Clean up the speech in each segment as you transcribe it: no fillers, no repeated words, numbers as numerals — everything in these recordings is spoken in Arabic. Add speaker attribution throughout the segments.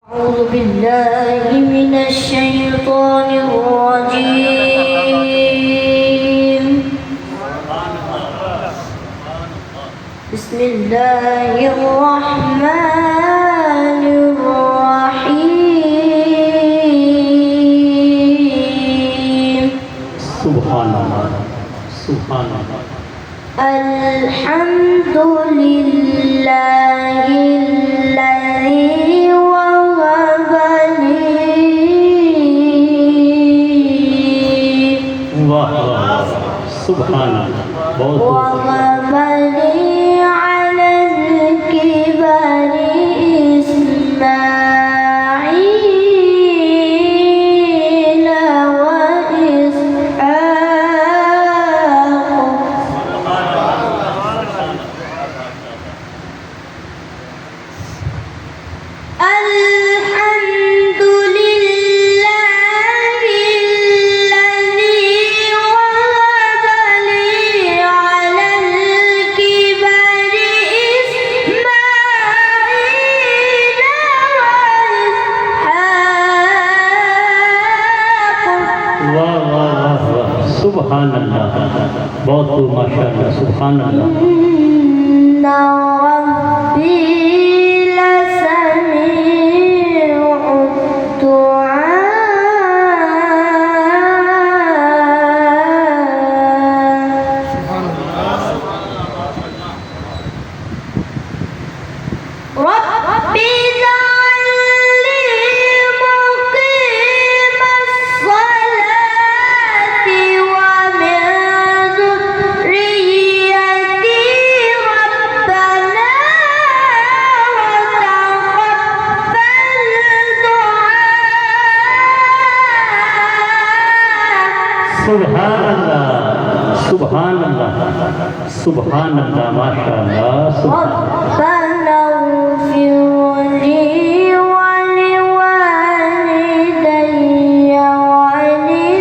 Speaker 1: أعوذ بالله من الشيطان الرجيم. بسم الله الرحمن الرحيم.
Speaker 2: سبحان الله سبحان الله.
Speaker 1: الحمد لله الذي وهب لي
Speaker 2: वाह वाह सुभान अल्लाह बहुत
Speaker 1: وهب لي على الكبر إسماعيل الحمد لله الذي وهب لي على الكبر إسماعيل وإسحاق.
Speaker 2: वाह वाह वाह वाह सुभान अल्लाह बहुत माशाअल्लाह सुभान अल्लाह.
Speaker 1: إن ربي لسميع الدعاء. ربي اجعلني مقيم الصلاة ومن ذريتي ربنا وتقبل دعاء.
Speaker 2: सुभान अल्लाह सुभान अल्लाह माशाअल्लाह सुभान
Speaker 1: ربنا اغفر لي ولوالدي وللمؤمنين.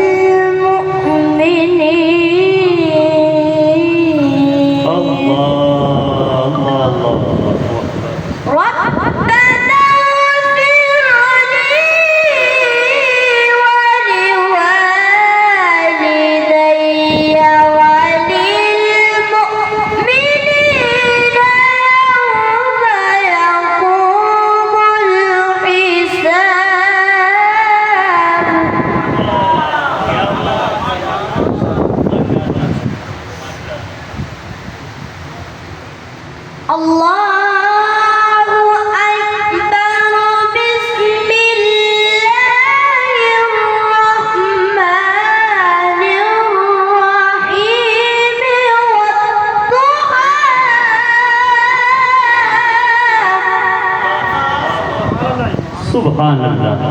Speaker 2: الله الله الله
Speaker 1: ربنا اغفر لي ولوالدي وللمؤمنين يوم يقوم الحساب. الله أكبر. بسم الله الرحمن الرحيم. والضحى
Speaker 2: सुभान अल्लाह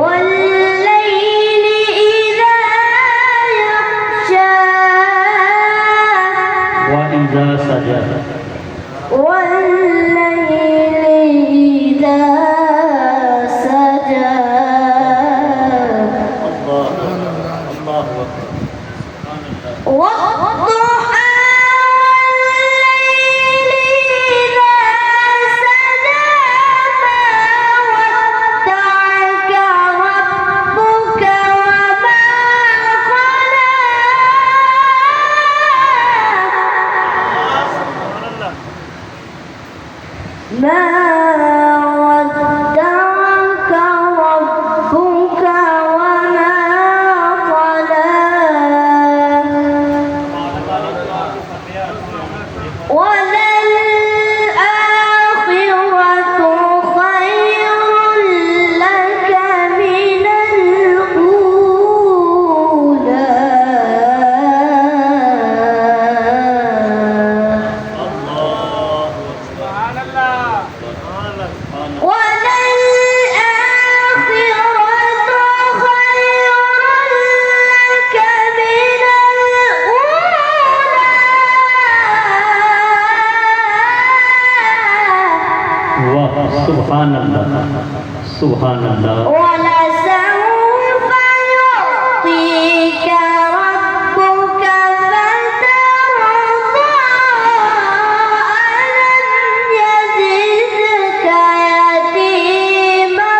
Speaker 1: والليل إذا يغشى
Speaker 2: وإذا سجد
Speaker 1: والليل إذا سجى
Speaker 2: الله الله
Speaker 1: والضحى والليل إذا سجى ما ودعك ربك وما قلى. ما ودعك ربك وما قلى. وللآخرة خير لك من
Speaker 2: वाह सुभान अल्लाह सुभान अल्लाह
Speaker 1: ولسوف يعطيك ربك فترضى. ألم يجدك يتيما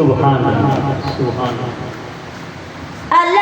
Speaker 2: सुभान अल्लाह सुभान अल्लाह।
Speaker 1: ألا